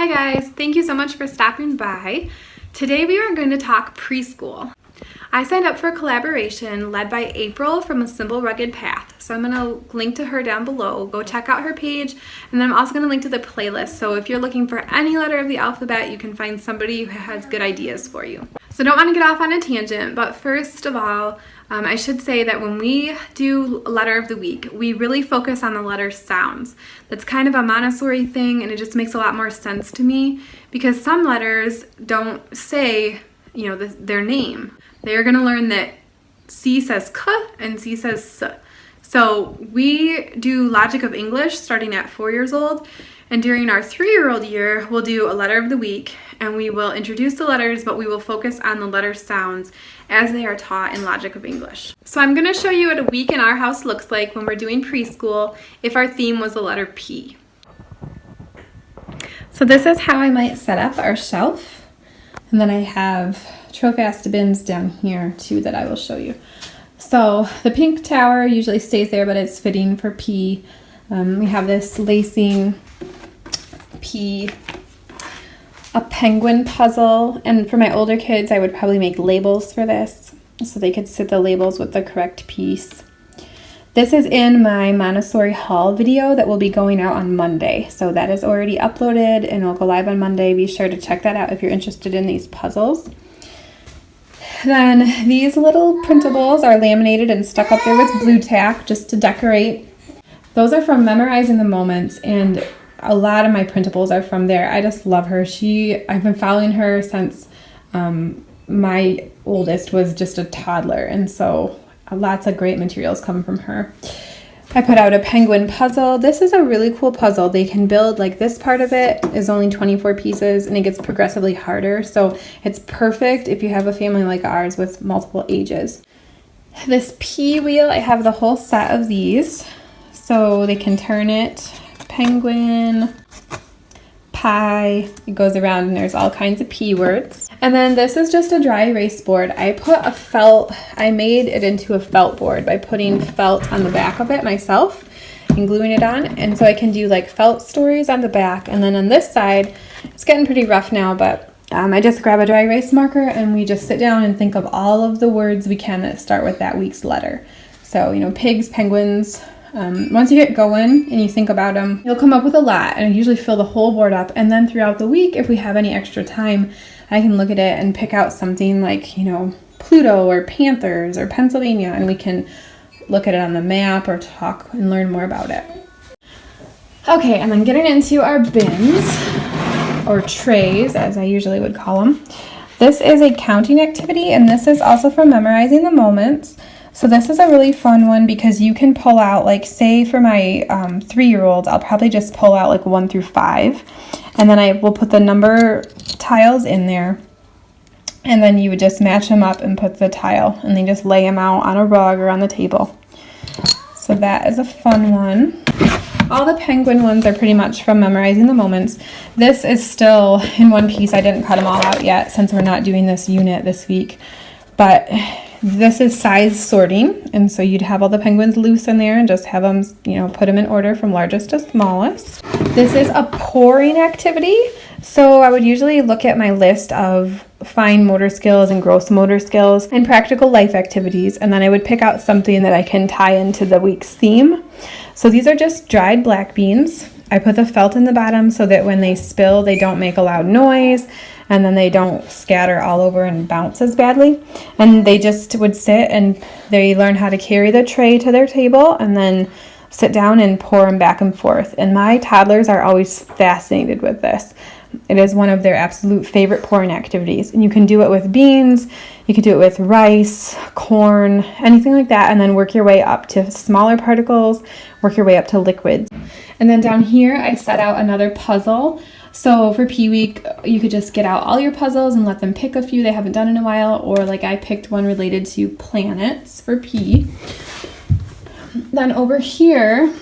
Hi guys, thank you so much for stopping by. Today we are going to talk preschool. I signed up for a collaboration led by April from A Simple Rugged Path. So I'm going to link to her down below. Go check out her page, and then I'm also going to link to the playlist. So if you're looking for any letter of the alphabet, you can find somebody who has good ideas for you. So don't want to get off on a tangent, but first of all, I should say that when we do letter of the week, we really focus on the letter sounds. That's kind of a Montessori thing, and it just makes a lot more sense to me because some letters don't say, their name. They're going to learn that C says K and C says S. So we do Logic of English starting at 4 years old, and during our 3-year-old year, we'll do a letter of the week, and we will introduce the letters, but we will focus on the letter sounds as they are taught in Logic of English. So I'm going to show you what a week in our house looks like when we're doing preschool if our theme was the letter P. So this is how I might set up our shelf, and then I have Trofast bins down here too that I will show you. So the pink tower usually stays there, but it's fitting for P. We have this lacing P, a penguin puzzle, and for my older kids I would probably make labels for this so they could sit the labels with the correct piece. This is in my Montessori haul video that will be going out on Monday, so that is already uploaded and it'll go live on Monday. Be sure to check that out if you're interested in these puzzles. Then these little printables are laminated and stuck up there with blue tack just to decorate. Those are from Memorizing the Moments, and a lot of my printables are from there. I just love her. I've been following her since my oldest was just a toddler, and so lots of great materials come from her. I put out a penguin puzzle. This is a really cool puzzle. They can build, like, this part of it is only 24 pieces and it gets progressively harder, so it's perfect if you have a family like ours with multiple ages. This P wheel, I have the whole set of these, so they can turn it. Penguin, pie, it goes around and there's all kinds of P words. And then this is just a dry erase board. I made it into a felt board by putting felt on the back of it myself and gluing it on. And so I can do like felt stories on the back. And then on this side, it's getting pretty rough now, but I just grab a dry erase marker and we just sit down and think of all of the words we can that start with that week's letter. So, pigs, penguins. Once you get going and you think about them, you'll come up with a lot, and I usually fill the whole board up. And then throughout the week, if we have any extra time, I can look at it and pick out something like, Pluto or Panthers or Pennsylvania, and we can look at it on the map or talk and learn more about it. Okay, and then getting into our bins, or trays, as I usually would call them. This is a counting activity, and this is also from Memorizing the Moments. So this is a really fun one because you can pull out, like, say for my 3-year-old, I'll probably just pull out like 1 through 5, and then I will put the number tiles in there, and then you would just match them up and put the tile, and then just lay them out on a rug or on the table. So that is a fun one. All the penguin ones are pretty much from Memorizing the Moments. This is still in one piece. I didn't cut them all out yet since we're not doing this unit this week, but this is size sorting, and so you'd have all the penguins loose in there and just have them, put them in order from largest to smallest. This is a pouring activity, so I would usually look at my list of fine motor skills and gross motor skills and practical life activities, and then I would pick out something that I can tie into the week's theme. So these are just dried black beans. I put the felt in the bottom so that when they spill, they don't make a loud noise, and then they don't scatter all over and bounce as badly. And they just would sit and they learn how to carry the tray to their table and then sit down and pour them back and forth. And my toddlers are always fascinated with this. It is one of their absolute favorite pouring activities. And you can do it with beans, you can do it with rice, corn, anything like that, and then work your way up to smaller particles, work your way up to liquids. And then down here, I set out another puzzle. So for P Week, you could just get out all your puzzles and let them pick a few they haven't done in a while, or like I picked one related to planets for P. Then over here,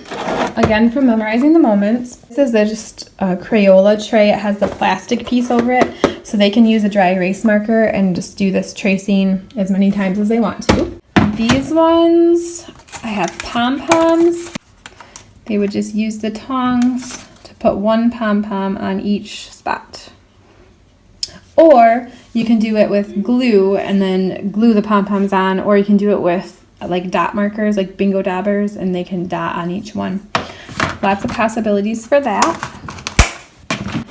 again from Memorizing the Moments, this is just a Crayola tray. It has the plastic piece over it, so they can use a dry erase marker and just do this tracing as many times as they want to. These ones, I have pom-poms. They would just use the tongs to put one pom-pom on each spot. Or you can do it with glue and then glue the pom-poms on, or you can do it with like dot markers, like bingo dabbers, and they can dot on each one. Lots of possibilities for that.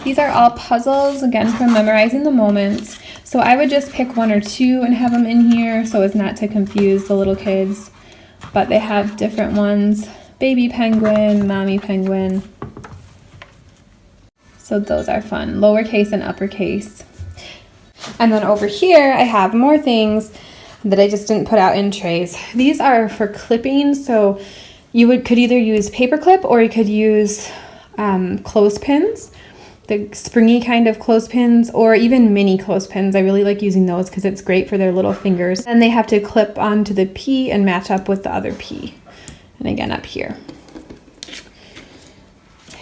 These are all puzzles, again, from memorizing the moments. So I would just pick one or two and have them in here so as not to confuse the little kids. But they have different ones. Baby penguin, mommy penguin. So those are fun. Lowercase and uppercase. And then over here, I have more things that I just didn't put out in trays. These are for clipping, so you could either use paper clip or you could use clothespins, the springy kind of clothespins, or even mini clothespins. I really like using those because it's great for their little fingers. And they have to clip onto the P and match up with the other P. And again up here.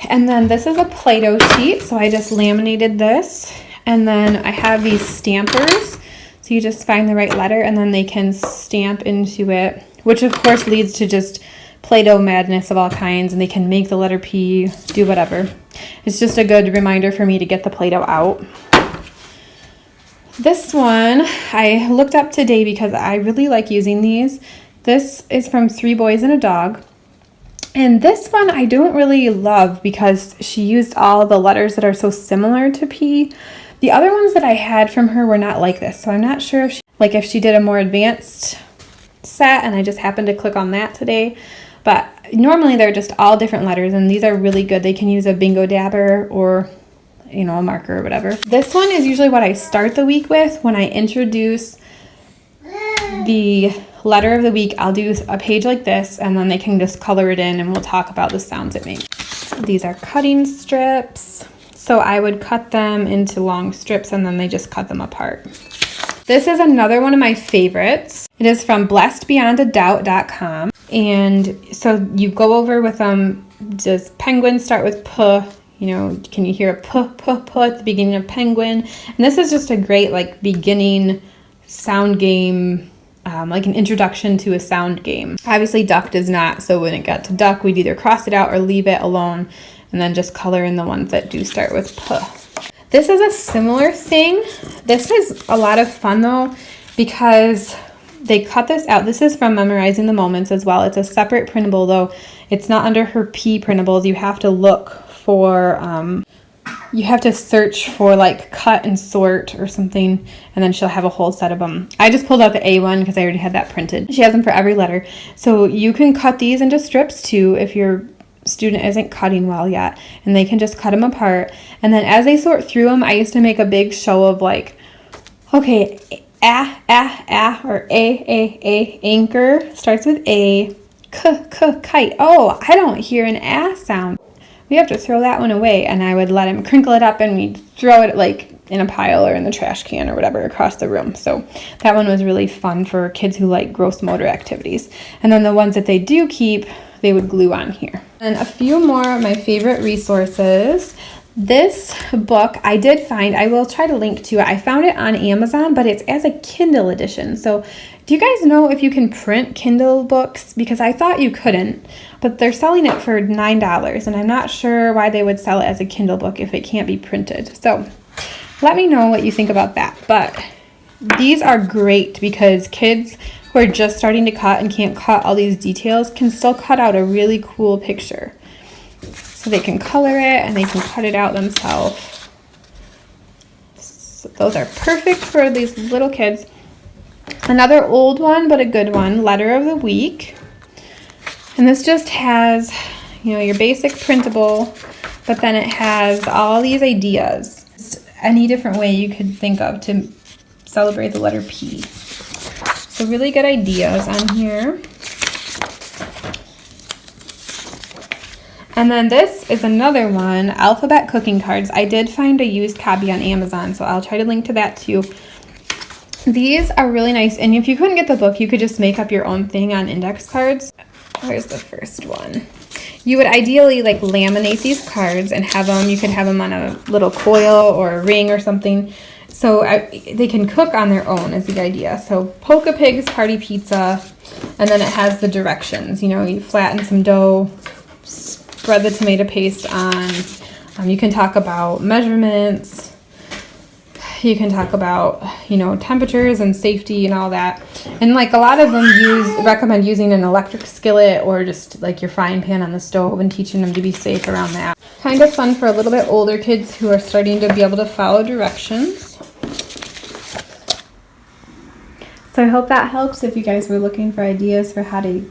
And then this is a Play-Doh sheet, so I just laminated this. And then I have these stampers, so you just find the right letter and then they can stamp into it, which of course leads to just Play-Doh madness of all kinds, and they can make the letter P, do whatever. It's just a good reminder for me to get the Play-Doh out. This one I looked up today because I really like using these. This is from 3 Boys and a Dog. And this one I don't really love because she used all the letters that are so similar to P. The other ones that I had from her were not like this, so I'm not sure if she did a more advanced set, and I just happened to click on that today. But normally they're just all different letters, and these are really good. They can use a bingo dabber or, a marker or whatever. This one is usually what I start the week with. When I introduce the letter of the week, I'll do a page like this, and then they can just color it in, and we'll talk about the sounds it makes. These are cutting strips. So I would cut them into long strips and then they just cut them apart. This is another one of my favorites. It is from blessedbeyondadoubt.com. And so you go over with does penguin start with P? Can you hear a P at the beginning of penguin? And this is just a great beginning sound game, like an introduction to a sound game. Obviously duck does not, so when it got to duck, we'd either cross it out or leave it alone, and then just color in the ones that do start with P. This is a similar thing. This is a lot of fun though, because they cut this out. This is from Memorizing the Moments as well. It's a separate printable though. It's not under her P printables. You have to look for, you have to search for cut and sort or something, and then she'll have a whole set of them. I just pulled out the A one because I already had that printed. She has them for every letter. So you can cut these into strips too if your student isn't cutting well yet, and they can just cut them apart. And then as they sort through them, I used to make a big show of okay, or a, anchor starts with A, kite. Oh, I don't hear an sound. We have to throw that one away. And I would let him crinkle it up and we'd throw it in a pile or in the trash can or whatever across the room. So that one was really fun for kids who like gross motor activities. And then the ones that they do keep, they would glue on here. And a few more of my favorite resources. This book I did find, I will try to link to it. I found it on Amazon, but it's as a Kindle edition. So do you guys know if you can print Kindle books? Because I thought you couldn't, but they're selling it for $9, and I'm not sure why they would sell it as a Kindle book if it can't be printed. So let me know what you think about that. But these are great because kids who are just starting to cut and can't cut all these details can still cut out a really cool picture. So they can color it and they can cut it out themselves. So those are perfect for these little kids. Another old one, but a good one, Letter of the Week. And this just has, your basic printable, but then it has all these ideas. Just any different way you could think of to celebrate the letter P. So really good ideas on here. And then this is another one, alphabet cooking cards. I did find a used copy on Amazon, so I'll try to link to that too. These are really nice, and if you couldn't get the book, you could just make up your own thing on index cards. Where's the first one? You would ideally laminate these cards and have them, you could have them on a little coil or a ring or something. So they can cook on their own is the idea. So Polka Pigs Party Pizza, and then it has the directions. You flatten some dough, spread the tomato paste on You can talk about measurements. You can talk about, you know, temperatures and safety and all that. And like a lot of them recommend using an electric skillet or just like your frying pan on the stove and teaching them to be safe around that. Kind of fun for a little bit older kids who are starting to be able to follow directions. So I hope that helps if you guys were looking for ideas for how to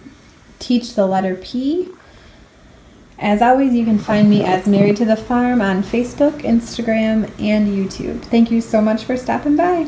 teach the letter P. As always, you can find me as Married to the Farm on Facebook, Instagram, and YouTube. Thank you so much for stopping by.